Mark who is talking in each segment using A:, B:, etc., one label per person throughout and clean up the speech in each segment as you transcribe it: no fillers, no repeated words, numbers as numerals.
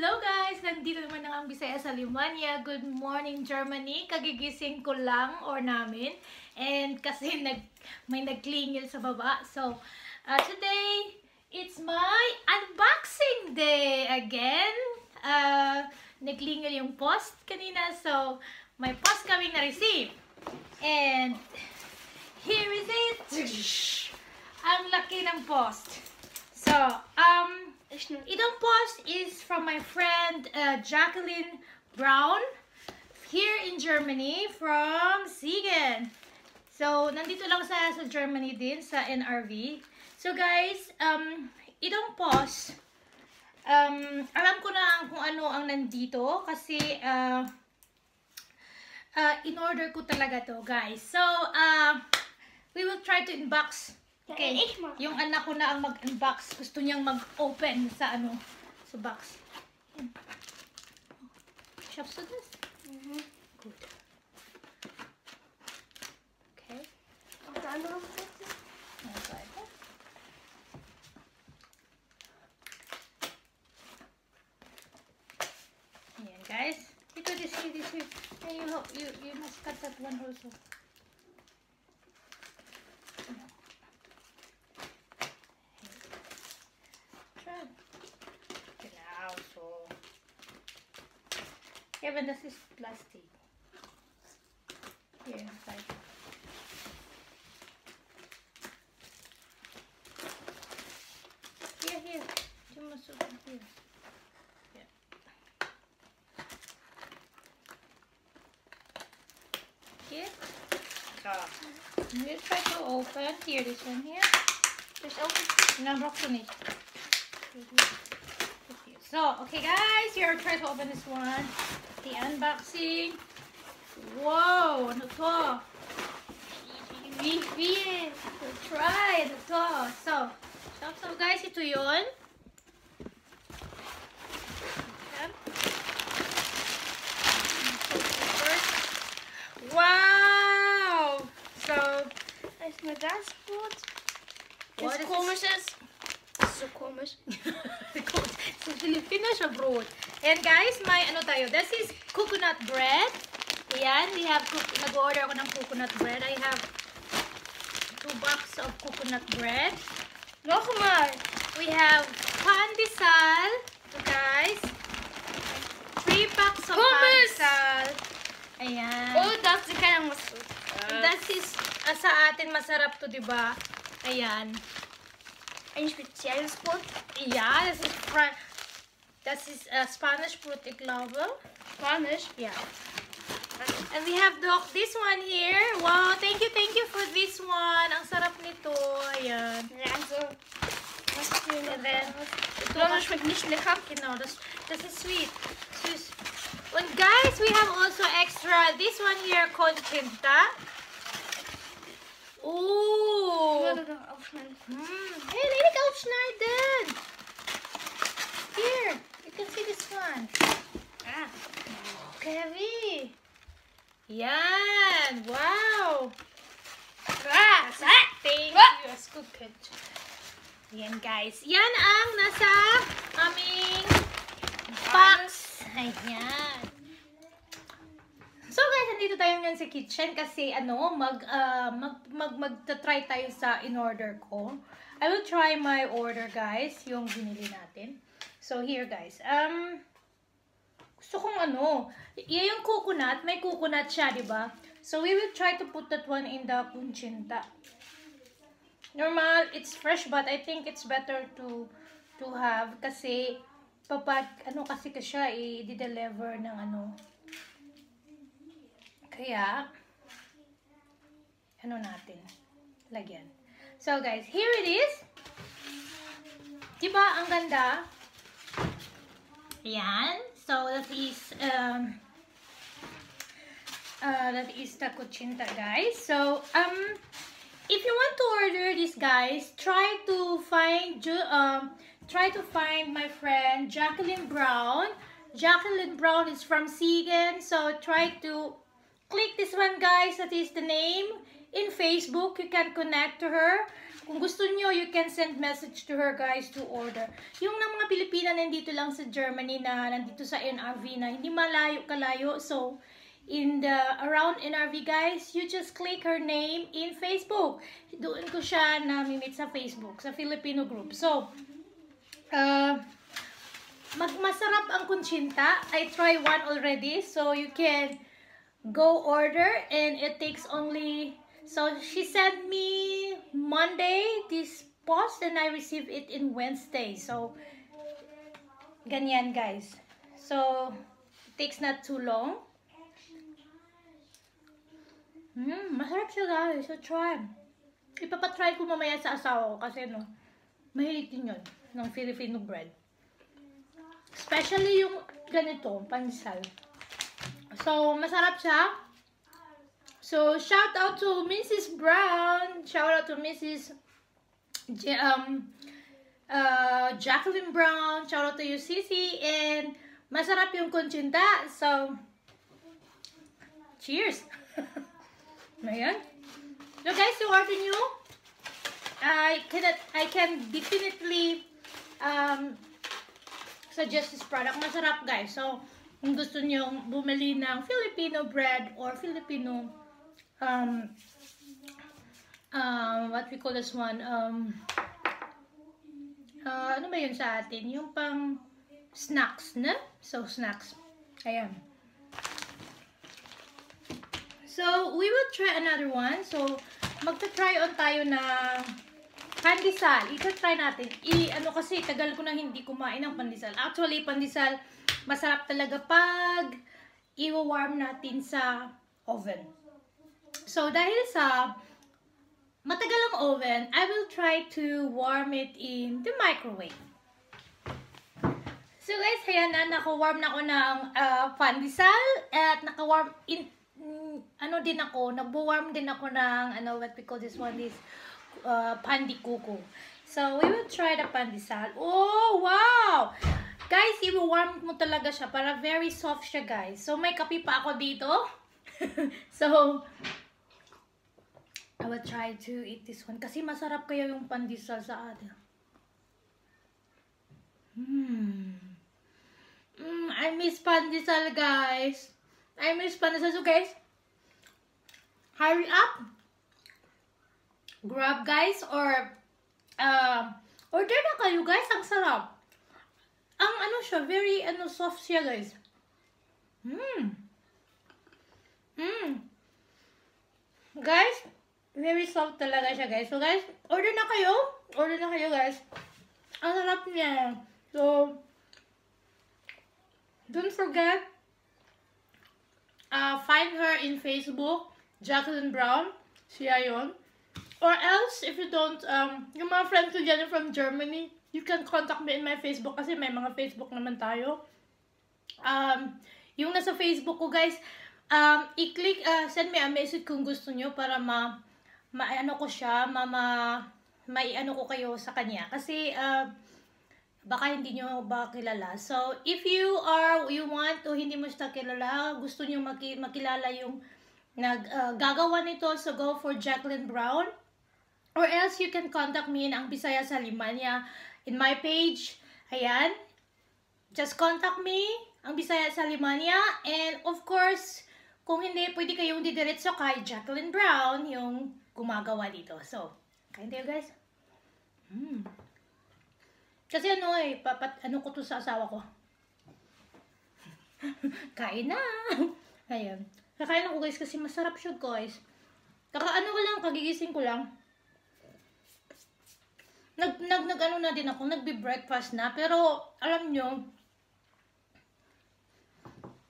A: Hello guys! Nandito naman ang AngbisayasaAlemanya. Good morning Germany. Kagigising ko lang or namin. And kasi may nagklingil sa baba. So, today, it's my unboxing day again. Nagklingil yung post kanina. So, may post kaming na-receive. And, here is it. Ang laki ng post. So, itong post is from my friend Jacqueline Braun here in Germany from Siegen. So, nandito lang sa Germany din, sa NRV. So, guys, itong post, alam ko na kung ano ang nandito kasi in-order ko talaga to, guys. So, we will try to unbox. Okay, yung anak ko na ang mag-unbox. Gusto niyang mag-open sa sa box. Shops to this? Good. Okay. Ayan, guys. Ito, this here. And you must cut that one also. Even this is plastic. Here, inside. Here. You must open here. Yeah. Here. So, let's try to open. Here, this one here. Just open. Nabuksan it. So, okay guys, here, try to open this one. The unboxing. Wow, ano to? We'll try ano to. So guys, ito yun. Wow! So,
B: is mir das gut?
A: What
B: Das
A: is
B: komisch ist. Das ist so komisch.
A: Sa Filipino siya, bro. And guys, may tayo. This is coconut bread. Ayan, we have, nag-order ako ng coconut bread. I have 2 boxes of coconut bread.
B: Nochmal.
A: We have pandesal, guys. 3 packs of pandesal. Ayan.
B: Oh, das ist kein was.
A: That is, sa atin masarap to, diba? Ayan.
B: Ein spezielles Brot.
A: Ja, das ist Spanish Brot, ich glaube.
B: Spanisch?
A: Yeah. And we have this one here. Wow, thank you for this one. Ang sarap nito. Ayan.
B: Ja, also.
A: And then,
B: Das schmeckt nicht lecker.
A: Genau, das ist sweet. Süß. And guys, we have also extra, this one here, Conchita. Ooh.
B: Aufschneiden.
A: Hey, lelijk aufschneiden. Here, you can see this one.
B: Ah.
A: Heavy. Yan. Wow. Thank you. Scooped. Yan, guys. Yan ang nasa aming box. Ayan. So guys, nandito tayo ngayon sa kitchen kasi magta-try tayo sa in-order ko. I will try my order, guys, yung binili natin. So here, guys. Gusto kong yung coconut, may coconut siya, di ba? So we will try to put that one in the kunchinta. Normal, it's fresh, but I think it's better to have kasi kasi siya i-deliver ng Kaya, natin, lagyan. So guys, here it is. Diba, ang ganda? Ayan. So, that is the kuchinta, guys. So, if you want to order this, guys, try to find my friend Jacqueline Braun. Jacqueline Braun is from Siegen. So, try to click this one, guys. That is the name. In Facebook, you can connect to her. kung gusto nyo, you can send message to her, guys, to order. Yung ng mga Pilipina nandito lang sa Germany na nandito sa NRV na hindi kalayo. So, in the around NRV, guys, you just click her name in Facebook. Doon ko siya na-meet sa Facebook, sa Filipino group. So, masarap ang kunchinta. I try one already. So, you can go order and it takes only... So, she sent me Monday this post and I received it in Wednesday. So, ganyan, guys. So, it takes not too long. Masarap siya, guys. So, try. Ipapatry ko mamaya sa asawa ko kasi, no, mahilig din yun ng Filipino bread. Especially yung ganito, pansal. So, masarap siya. So, shout out to Mrs. Brown. Shout out to Mrs. Jacqueline Brown. Shout out to you, Sisi. And masarap yung kunchinta. So, cheers. Ayan. So, guys, yung order nyo, I can definitely suggest this product. Masarap, guys. So, kung gusto nyo bumili ng Filipino bread or Filipino what we call this one, ano ba yun sa atin? Yung pang snacks, na? So, snacks. Ayan. So, we will try another one. So, magta-try on tayo na pandesal. Ita-try natin. Ano kasi, tagal ko na hindi kumain ng pandesal. Actually, pandesal, masarap talaga pag i-warm natin sa oven. So, dahil sa matagal ang oven, I will try to warm it in the microwave. So, guys, ayan na, naka-warm na ako ng pandesal at naka-warm in, nagbo-warm din ako ng, what we call this one is, pandikuko. So, we will try the pandesal. Oh, wow! Guys, i-warm mo talaga siya para very soft siya, guys. So, may kape pa ako dito. So, I will try to eat this one. Kasi masarap kaya yung pandesal sa atin. I miss pandesal, guys. I miss pandesal. So, guys, hurry up. Grab, guys, or order na kayo, guys. Ang sarap. Ang siya, very soft siya, guys. Guys, very soft talaga siya, guys. So, guys, order na kayo. Order na kayo, guys. Ang sarap niya. So, don't forget, find her in Facebook, Jacqueline Brown. Siya yun. Or else, if you don't, yung mga friends ko dyan from Germany, you can contact me in my Facebook kasi may mga Facebook naman tayo. Yung nasa Facebook ko, guys, i-click, send me a message kung gusto nyo para ma-ano ko siya, mai-ano ko kayo sa kanya. Kasi, baka hindi nyo ba kilala. So, if you want o hindi mo siya kilala, gusto nyo makilala yung gagawa nito, so go for Jacqueline Brown. Or else, you can contact me in AngbisayasaAlemanya in my page. Ayan. Just contact me, AngbisayasaAlemanya. And, of course, kung hindi, pwede kayong didiretso kay Jacqueline Brown, yung gumagawa dito. So, kain tayo, guys. Kasi ano ko to sa asawa ko. Kain na. Ayan. Kakain ako, guys, kasi masarap siya, guys. Kagigising ko lang. Nag-ano na din ako, nagbe-breakfast na. Pero, alam nyo,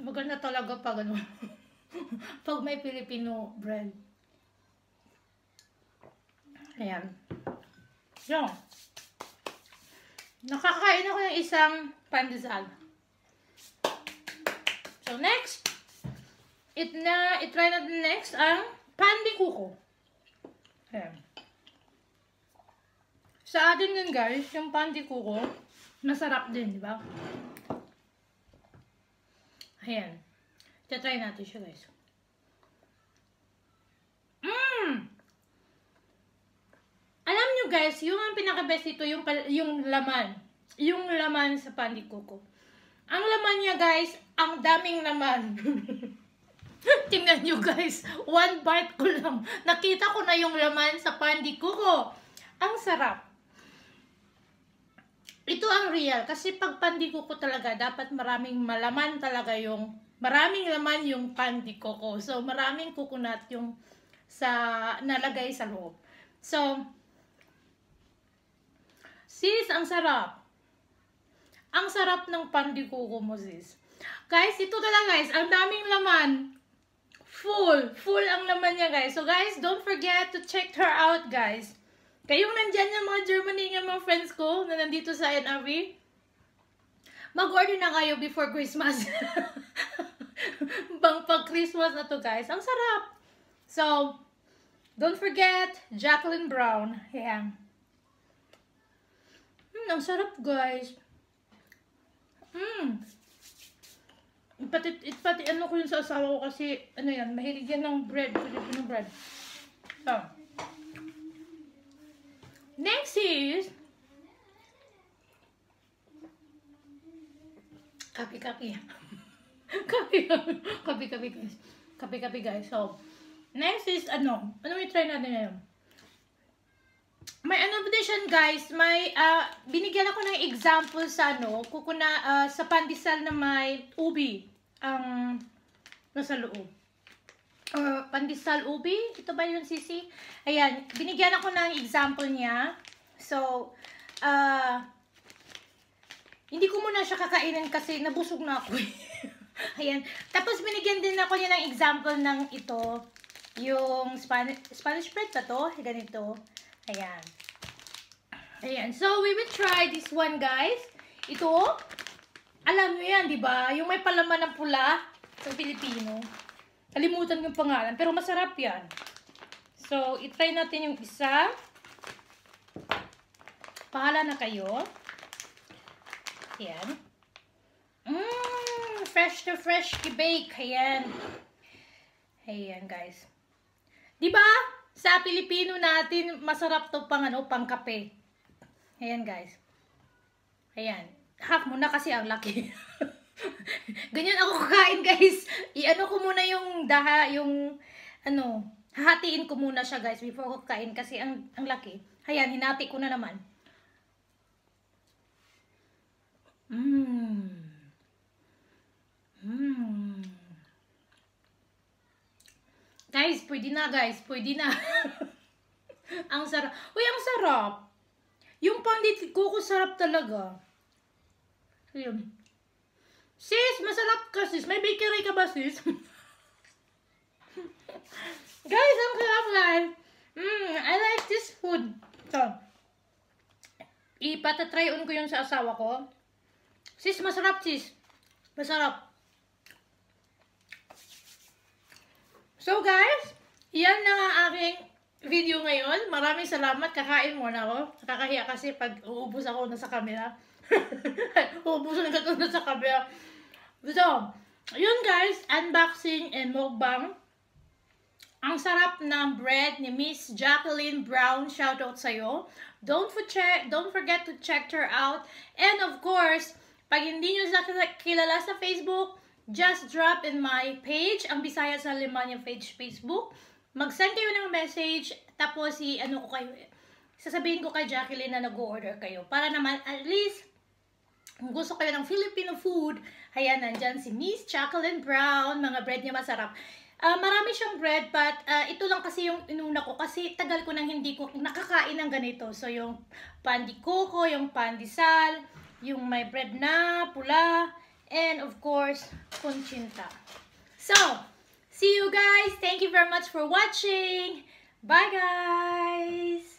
A: maganda talaga pag pag may Filipino bread. Ayan. So, nakakain ako ng isang pandesal. So, next, i-try natin next ang pandikuko. Ayan. Sa atin din, guys, yung pandikuko, masarap din, di ba? Ayan. Try natin siya, guys. Alam nyo, guys, yung ang pinaka-best dito, yung laman. Yung laman sa pandikoko. Ang laman niya guys, ang daming laman. Tingnan nyo guys, one bite ko lang. Nakita ko na yung laman sa pandikoko. Ang sarap. Ito ang real. Kasi pag pandikoko talaga, dapat maraming malaman talaga yung, maraming laman yung pandikoko. So, maraming coconut yung nalagay sa loob. So, sis, ang sarap. Ang sarap ng pandikoko mo, sis. Guys, ito talaga guys, ang daming laman. Full ang laman niya guys. So guys, don't forget to check her out guys. Kayong nandyan yung mga Germany nga mga friends ko na nandito sa NRV, mag-order na kayo before Christmas. Bang pag Christmas na to guys. Ang sarap. So, don't forget, Jacqueline Braun. Yeah. Ang sarap guys. Pati ano ko yun sa asawa ko kasi, ano yan, mahilig yan ng bread, Filipino bread. So, next is, kape guys. Kape guys. So, next is, ano may try natin ngayon? May ano edition guys, may binigyan ako ng example sa sa pandesal na may ubi ang nasa loob. Pandesal ubi, ito ba yun sisi? Ayan, binigyan ako ng example niya. So, hindi ko muna siya kakainin kasi nabusog na ako. Ayan, tapos binigyan din ako niya ng example ng ito, yung Spanish bread pa to, ganito. Ayan. Ayan. So, we will try this one, guys. Ito, alam nyo yan, di ba? Yung may palaman ng pula sa Filipino. Kalimutan yung pangalan, pero masarap yan. So, itry natin yung isa. Pahala na kayo. Ayan. Fresh to fresh bake. Ayan. Ayan, guys. Di ba? Sa Pilipino natin, masarap to pang kape. Ayan, guys. Ayan. Half muna kasi ang laki. Ganyan ako kakain, guys. I-ano ko muna yung hahatiin ko muna siya, guys, before ko kakain kasi ang laki. Ayan, hinati ko na naman. Guys, pwede na guys. Pwede na. Ang sarap. Uy, ang sarap. Yung pandit kuko sarap talaga. Ayun. Sis, masarap ka sis. May bakery ka ba sis? Guys, ang sarap guys. I like this food. So, ipatatry on ko yun sa asawa ko. Sis, masarap sis. Masarap. So guys, yan na ang aking video ngayon. Maraming salamat. Kakain muna ako. Nakakahiya kasi pag uubos ako na sa camera. Uubusan ka na sa camera. So, yun guys, unboxing and mukbang. Ang sarap ng bread ni Miss Jacqueline Braun. Shoutout sa'yo. Don't forget to check her out. And of course, pag hindi nyo kilala sa Facebook, just drop in my page, AngbisayasaAlemanya page Facebook. Mag-send kayo ng message, tapos sasabihin ko kay Jacqueline na nag-order kayo. Para naman, at least, kung gusto kayo ng Filipino food, ayan, nandyan si Miss Jacqueline Braun. Mga bread niya masarap. Marami siyang bread, but ito lang kasi yung inuna ko. Kasi tagal ko nang hindi ko nakakain ng ganito. So, yung pandikoko, yung pandesal, yung may bread na pula, and of course, kunchinta. So, see you guys. Thank you very much for watching. Bye guys.